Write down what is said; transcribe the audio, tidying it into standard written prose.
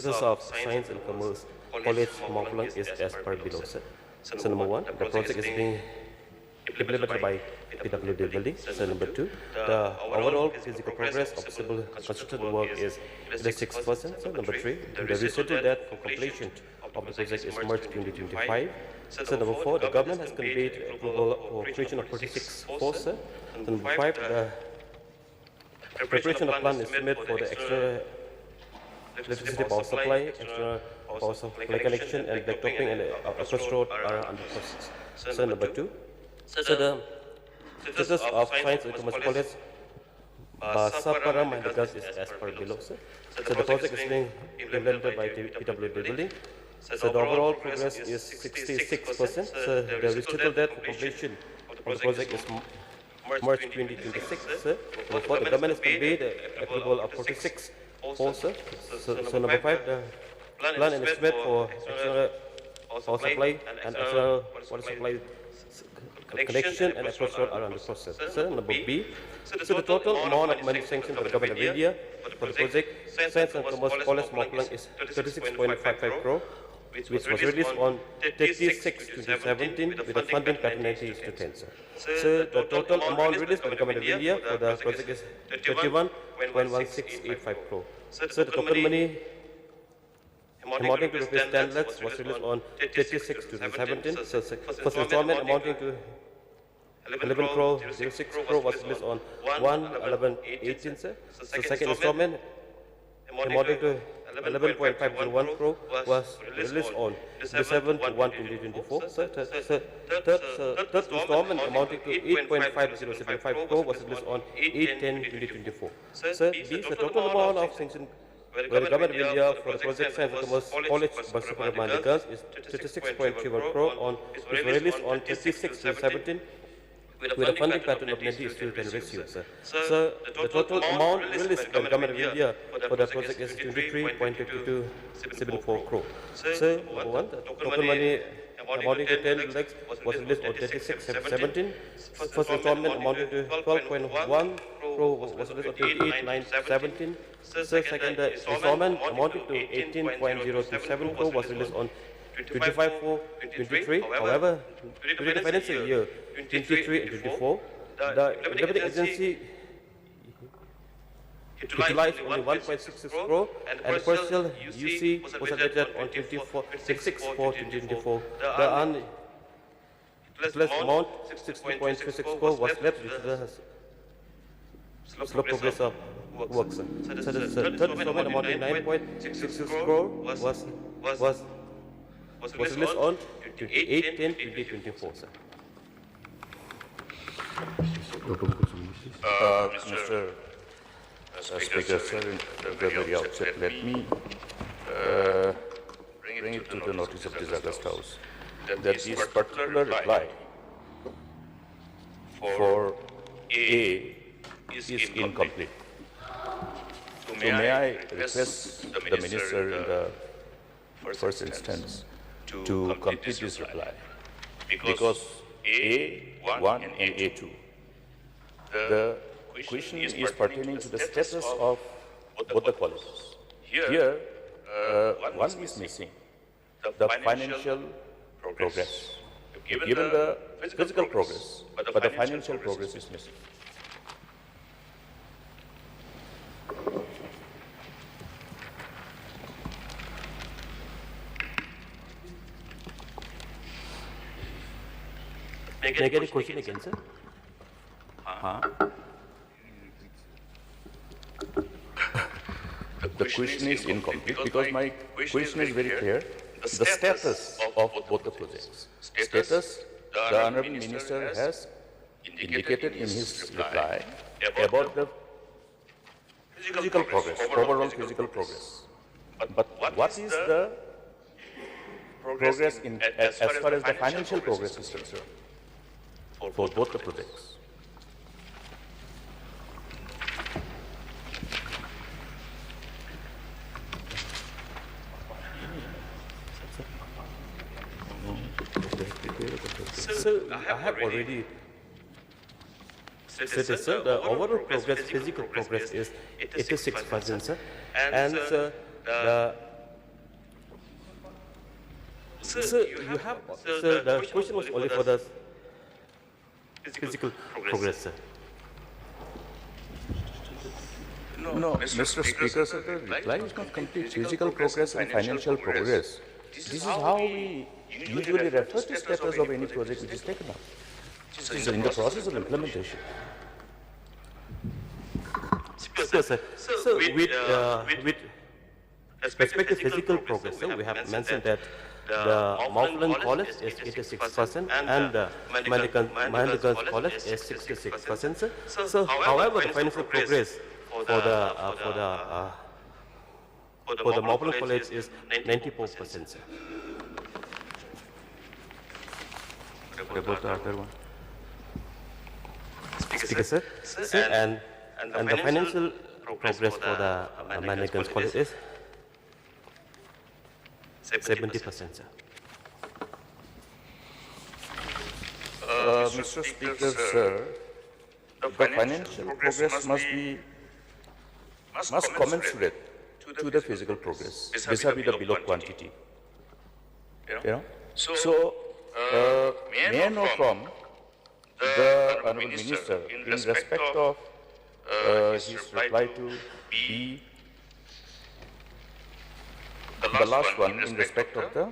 Professors of Science and Commerce, College Mawphlung is as per below, sir. So number one, the project is being implemented by PWD building. So number two, the overall physical progress of civil construction work is 6%. So number three, the restricted date for completion of the project is March 2025. So number four, the government has conveyed approval for creation of 46 forces. So number five, the preparation of plan is submitted for the extra electricity power supply, extra power supply connection, and backtopping and approach road are under process. So number two, so the Professors of Science and Commerce College, Basaparam and the girls is as per below. So the project is being implemented by PWD building. So the overall progress is 66%. So the residual date for completion of the project is March 2026. So therefore, the government has conveyed approval of 46 forces. So number five, the plan and estimate for external power supply and external water supply connection and approach road are under process. So number B, so the total amount of money sanctioned by the government of India for the project Science and Commerce College Mawphlung is 36.55 crore, which was released on 36/2017 with a funding pattern 90:10. So the total amount released by the government of India for the project is 31.1685 crore. So the total money amounting to rupees 10 lakhs was released on 36/2017. So first installment amounting to 11 crore 06 crore was released on 1/11/18. So second installment amounting to 11.501 crore was released on December 1/2024. So third installment amounting to 8.5075 crore was released on 8/10/2024. So these the total amount of sanction where the government of India for the project Science and Commerce College Basaparam Mandikas is 36.31 crore on which was released on 36/17 with a funding pattern of 90:10 ratio. So the total amount released by the government of India for the project is 23.5274 crore. So number one, the total money amounting to 10 lakhs was released on 36/17. First installment amounting to 12.1 crore was released on 28/9/17. So second installment amounting to 18.027 crore was released on 25/4/23. However, during the financial year 23 and 24, the implementing agency utilized only 1.66 crore and the partial UC was allocated on 26/4/2024. The unutilized amount 60.36 crore was left due to the slow progress of works. So the third installment amounting 9.66 crore was released on 28/10/2024. Mr. Speaker, sir, at the very outset, let me bring it to the notice of this August House that this particular reply for A is incomplete. So may I request the Minister in the first instance to complete this reply, because A1 and A2, the question is pertaining to the status of both the colleges. Here, one is missing, the financial progress. Given the physical progress, but the financial progress is missing. Can I get a question again, sir? The question is incomplete because my question is very clear. The status of both the projects. Status, the Honorable Minister has indicated in his reply about the physical progress, overall physical progress. But what is the progress in, as far as the financial progress is concerned for both the projects? So I have already said this, sir. The overall progress, physical progress is 86%, sir. And the Sir, you have, sir, the question was only for the physical progress, sir. No, Mr. Speaker, sir, the reply is not complete. Physical progress and financial progress. This is how we usually refer to status of any project which is taken up. It is in the process of implementation. Yes, sir. So, with respect to physical progress, sir, we have mentioned that the Maupulan College is 86% and the Mahendra College is 66%, sir. So, however, the financial progress for the Maupulan College is 94%, sir. What about the other one? Speaker, sir. Sir, and the financial progress for the Mahendra College is 70%, sir. Mr. Speaker, sir, the financial progress must commensurate to the physical progress vis-a-vis the below quantity. You know? So, may I know from the Honorable Minister in respect of his reply to B, the last one in respect of the